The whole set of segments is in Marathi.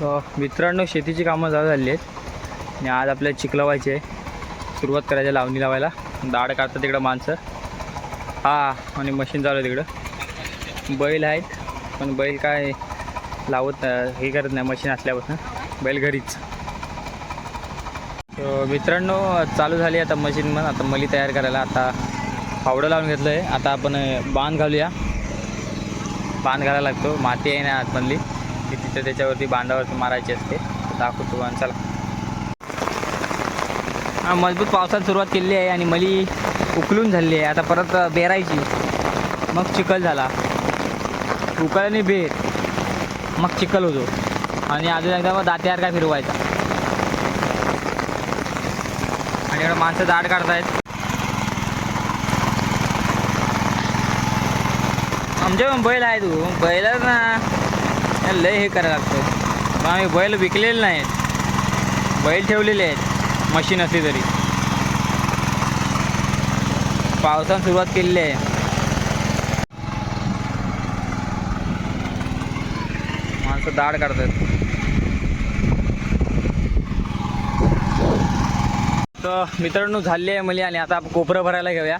मित्रांनो, शेतीची कामं चालू झाली आहेत आणि आज आपल्याला चिखल लावायची आहे. सुरुवात करायची लावणी लावायला. दाढ काढतात तिकडं माणसं. आणि मशीन चालू आहे तिकडं. बैल आहेत पण बैल काय लावत हे करत नाही मशीन असल्यापासून. बैल घरीच. मित्रांनो, चालू झाली आता मशीन. मग आता मली तयार करायला आता फावडं लावून घेतलं आहे. आता आपण बांध घालूया. बांध घालायला लागतो. माती आहे ना आतमधली ती तिथं त्याच्यावरती बांधावरती मारायची असते. दाखवतो बांध. चला. मजबूत पावसात सुरुवात केलेली आहे आणि मली उकलून झालेली आहे. आता परत बेरायची, मग चिखल झाला. उकळल्याने बेर, मग चिखल होतो आणि अजून एकदा मग दात्यावर काय फिरवायचा. आणि एवढं माणसं दाढ काढतायत. आमच्या पण बैल आहे. तू बैल ना लय हे करायला लागतं. मग आम्ही बैल विकलेले नाहीत, बैल ठेवलेले आहेत मशीन असली तरी. पावसानं सुरुवात केलेली आहे. माणसं दाढ काढतात. तर मित्रांनो, झाले आहे मली आणि आता आपण कोपरं भरायला घेऊया.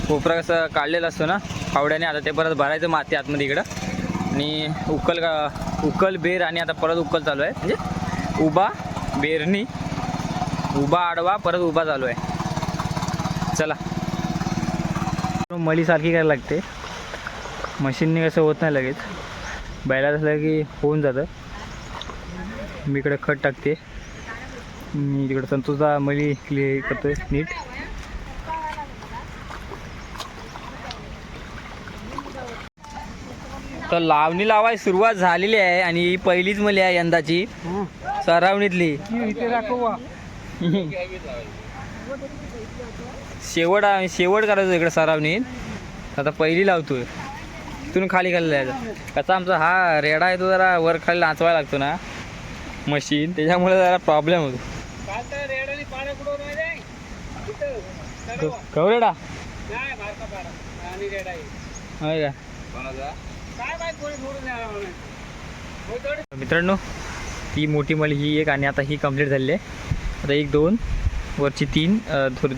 कोपरं कसं काढलेलं असतं ना फावड्याने. आता ते परत भरायचं माती आतमध्ये इकडं. आणि उकल बेर आणि आता परत उकल चालू आहे. म्हणजे उभा बेरनी, उभा आडवा परत उभा चालू आहे. चला. मली सारखी करायला लागते. मशीनने कसं होत नाही लगेच. बैलात असलं की होऊन जातं. मी इकडे खत टाकते. मी तिकडे संतोषचा मली क्लिअर करतोय नीट. तर लावणी लावायची सुरुवात झालेली आहे आणि ही पहिलीच मली आहे यंदाची सरावणीतली. शेवट करायचं इकडे सरावणीत. आता पहिली लावतोय. इथून खाली जायचं. कसा आमचा हा रेडा आहे तो जरा वर खाली नाचवायला लागतो ना मशीन, त्याच्यामुळे जरा प्रॉब्लेम होतो. कवरेडा होय का मित्रांनो. ती मोठी मली ही एक आणि आता ही कंप्लीट झालेली आहे. आता 1 2 वरची 3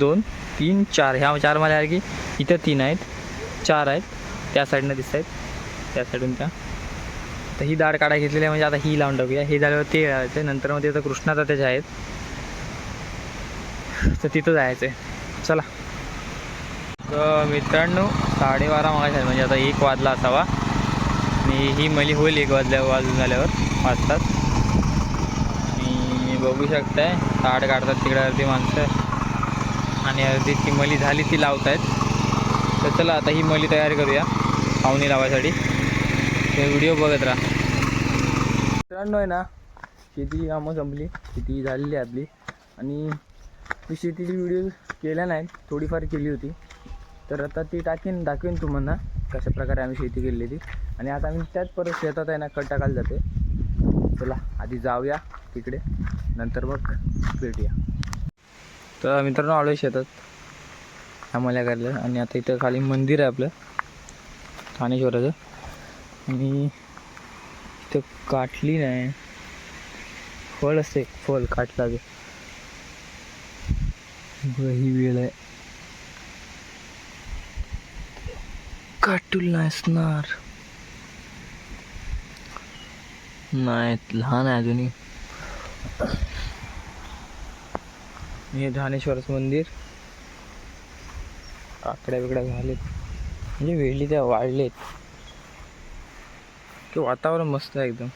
2 3 4 ह्या 4 मल्या आहे की इथं 3 आहेत, 4 आहेत त्या साईडनं दिसत आहेत, त्या साईडून त्या. तर ही दाढ काढायला घेतलेली आहे. म्हणजे आता ही लावून टाकूया. हे झाल्यावर ते लावायचं. नंतर मध्ये आता कृष्णाचा त्याच्या आहेत, तर तिथं जायचं आहे. चला. तर मित्रांनो, 12:30 मागायचं आहे. म्हणजे आता 1 वाजला असावा आणि ही मली होईल 1 वाजून झाल्यावर वाजतात. आणि बघू शकताय दाढ काढतात तिकडे अर्धी माणसं आणि अर्धी ती मली झाली ती लावत आहेत. तर चला आता ही मली तयार करूया लावणी लावायसाठी. ते व्हिडिओ बघत राहा. मित्रांनो आहे ना, शेतीची कामं संपली, शेती झालेली आहे आपली. आणि मी शेतीची व्हिडिओ केल्या नाहीत, थोडीफार केली होती. तर आता ती दाखवेन तुम्हाला कशा प्रकारे आम्ही शेती केलेली ती. आणि आता आम्ही त्याच परत शेतात आहे ना खत टाकायला जाते. चला आधी जाऊया तिकडे, नंतर मग भेटूया. तर मित्रांनो, आलो शेतात आम्हाला करायला. आणि आता इथं खाली मंदिर आहे आपलं ठाणेश्वराचं. आणि इथं काटली नाही, फळ असते, फळ काटला ते. ही वेळ आहे, काटूल नाही असणार. नाही, लहान आहे अजूनही. हे ठाणेश्वरचं मंदिर. काकड्या बिकड्या झालेत, म्हणजे वेळी त्या वाढलेत. ते वातावरण मस्त आहे एकदम.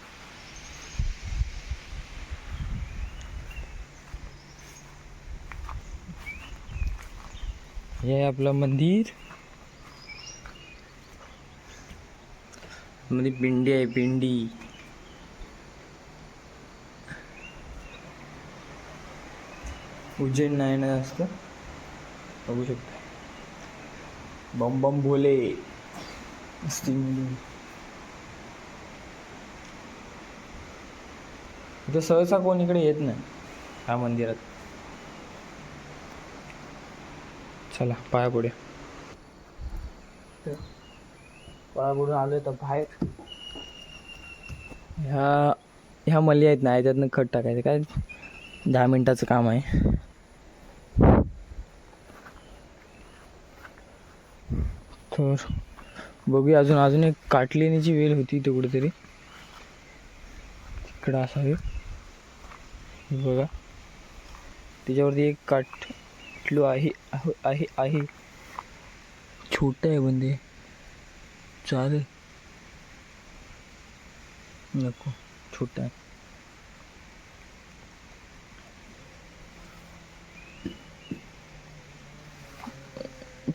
हे आपलं मंदिर मध्ये पिंडी आहे, पिंडी. उज्जैन नाही ना जास्त, बघू शकता. बम बम भोले. इथं सहसा कोण इकडे येत नाही ह्या मंदिरात. चला पाया पुढे. पाया पुढे आलोय तर बाहेर ह्या ह्या मल्ली आहेत ना, याच्यातनं खत टाकायचं. काय 10 मिनिटाचं काम आहे. तर बघूया, अजून एक काटलेण्याची वेल होती इथे कुठेतरी, तिकडं असावी. बघा त्याच्यावरती एक काटलो आहे आहे आहे. छोटं आहे बंदे, चालेल नको, छोटा आहे.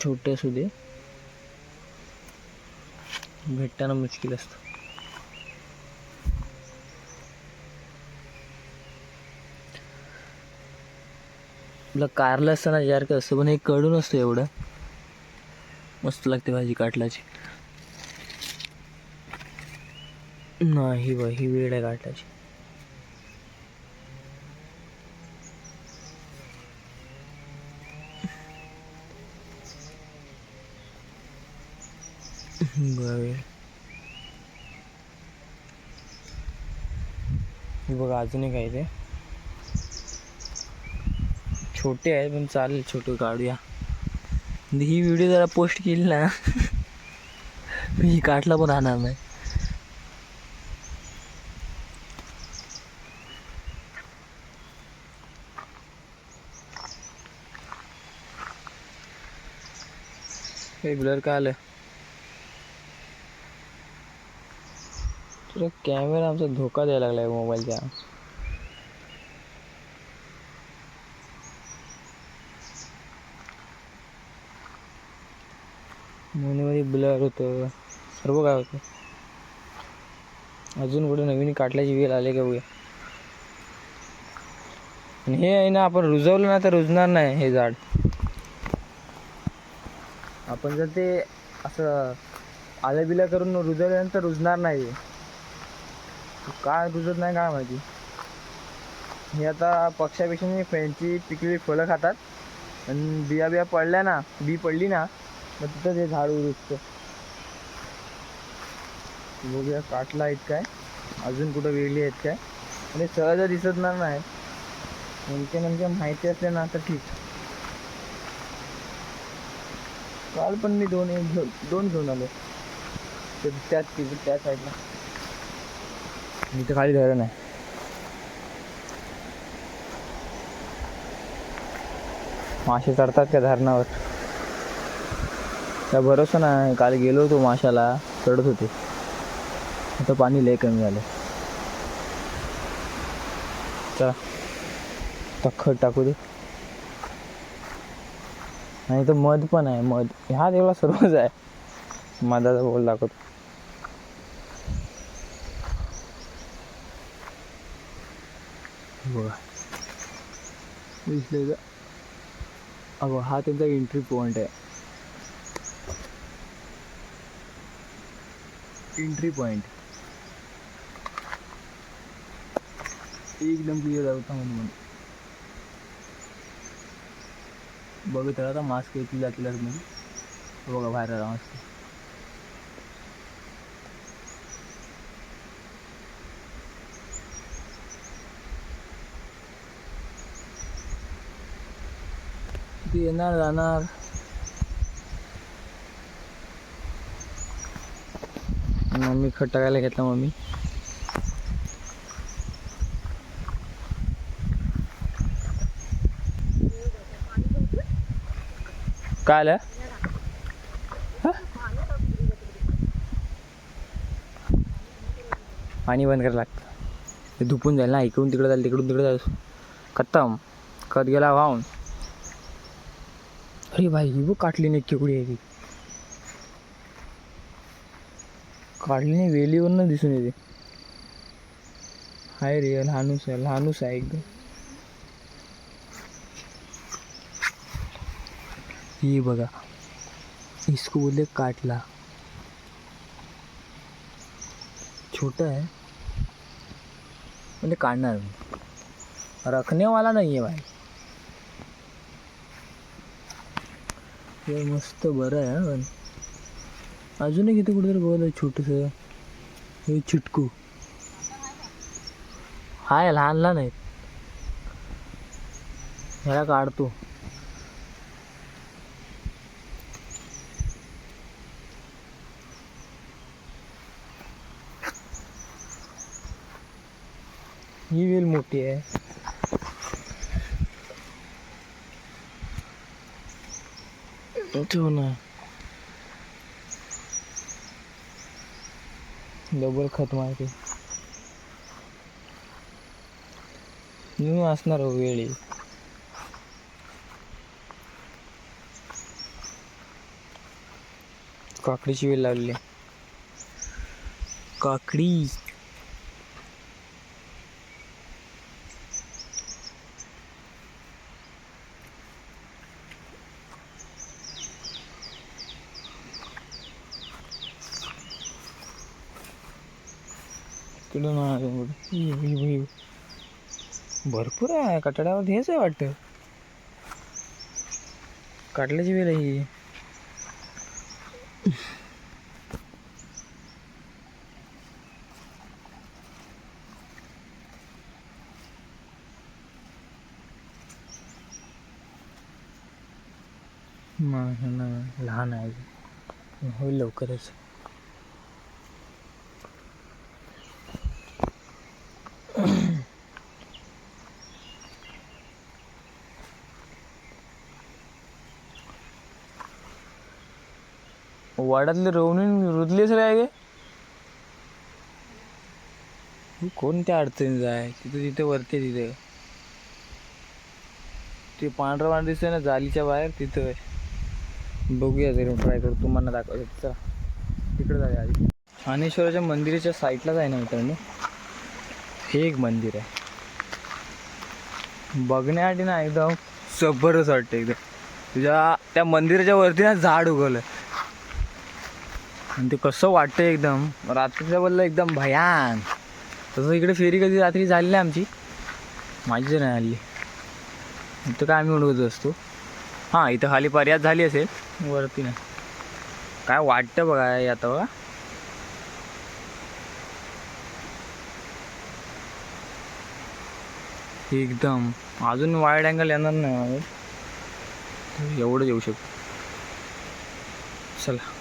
छोटे असू दे, भेटताना मुश्किल असतं. आपलं कारलं असतं ना यार, का असतं, पण हे कडून असतं. एवढं मस्त लागते भाजी काटलाची. नाही बा, ही वेळ आहे काटलाची. हे बघा अजून एक आहे, ते छोटे आहे पण चालेल, छोटे काढूया. ही व्हिडिओ जरा पोस्ट केली ना ही काटला पण राहणार नाही. हे ब्लर का आलं? तुला कॅमेरा आमचा धोका द्यायला लागलाय मोबाईलचा. मध्ये ब्लर होतं, सर्व काय होतं. अजून कुठे नवीन काटल्याची वेळ आले का बघूया. आणि हे आहे ना, आपण रुजवलं ना तर रुजणार नाही हे झाड. आपण जर ते असं आलं बिलं करून रुजवल्यानंतर रुजणार नाही. काय रुजत नाही काय माहिती. हे आता पक्षापेक्षा फळांची पिकलेली फळं खातात, आणि बिया पडल्या ना, बी पडली ना, मग तिथं ते झाड रुजतं. बघूया काटला आहेत काय, अजून कुठं वेगळी आहेत काय. आणि सहज दिसत नाही. नेमक्या माहिती असले ना तर ठीक. काल पण मी दोन घेऊन आलो, त्या साईडला. इथं खाली धरण आहे. मासे चढतात का धरणावर, त्या भरोसा नाही. काल गेलो होतो माशाला, चढत होते. आता पाणी लय कमी झालं. चला खत टाकू दे. आणि तो मध पण आहे, मध ह्या तेवढा सर्वच आहे. मधाचा बोल दाखवतो. बघा दिसले का? अगो हा त्यांचा एंट्री पॉइंट आहे. एंट्री पॉइंट एकदम क्लिअर होता म्हणून बघत राहा. मास्क येतील जातील मध्ये बघा, बाहेर राहा मस्त. ती येणार जाणार. मम्मी खत टाकायला घेतला. मम्मी काय आलं? पाणी बंद करायला लागतं, ते धुपून जाईल ना. इकडून तिकडे जाईल, तिकडून तिकडे जाईल, खतम. खत गेला वाहून. अरे भाई ही बघ काटली नाही, केवढी आहे ती. काढली नाही, वेलीवरनं दिसून येते. हाय रे, लहानूस आहे एकदम. ही बघा, इसको बोलते काटला. छोटा है म्हणजे काढणार रखने वाला नाही आहे भाई. हे मस्त बरं आहे. पण अजूनही किती कुठेतरी बोल आहे छोटंसं. हे चिटकू हाय लहान लहान आहेत. ह्याला काढतो. ही वेल मोठी आहे. ठेव ना. डबल खत मारते. मी असणार वेळी. काकडीची वेल लावली. काकडी भरपूर आहे. कटाड्यावर हेच आहे वाटतं. काटल्याची वेल आहे ही. लहान आहे, होईल लवकरच. वाड्यातले रवणी रुजले सगळे आहे. कोणत्या अडचणीच आहे तिथे वरती. तिथे ते पांढरं पांढरं दिसतंय ना जालीच्या बाहेर, तिथं आहे. बघूया जरी ट्राय करू. तुम्हाला दाखवायचं. चला तिकडे जाऊया आधी. ठाणेश्वराच्या मंदिराच्या साईडलाच आहे ना मित्रांनो, हे एक मंदिर आहे. बघण्यासाठी ना एकदम जबरदस्त वाटतं. एकदम तुझ्या त्या मंदिराच्या वरती ना झाड उगवलं आणि ते कसं वाटतं एकदम रात्रीच्या बदला एकदम भयान. तसं इकडे फेरी कधी रात्री झाली नाही आमची, माझी तर नाही आली. इथं काय आम्ही उडवत असतो. हां इथं खाली पर्याय झाली असेल, वरती नाही. काय वाटतं बघा आता बघा. एकदम अजून वाईड अँगल येणार नाही एवढं येऊ शकतो. चला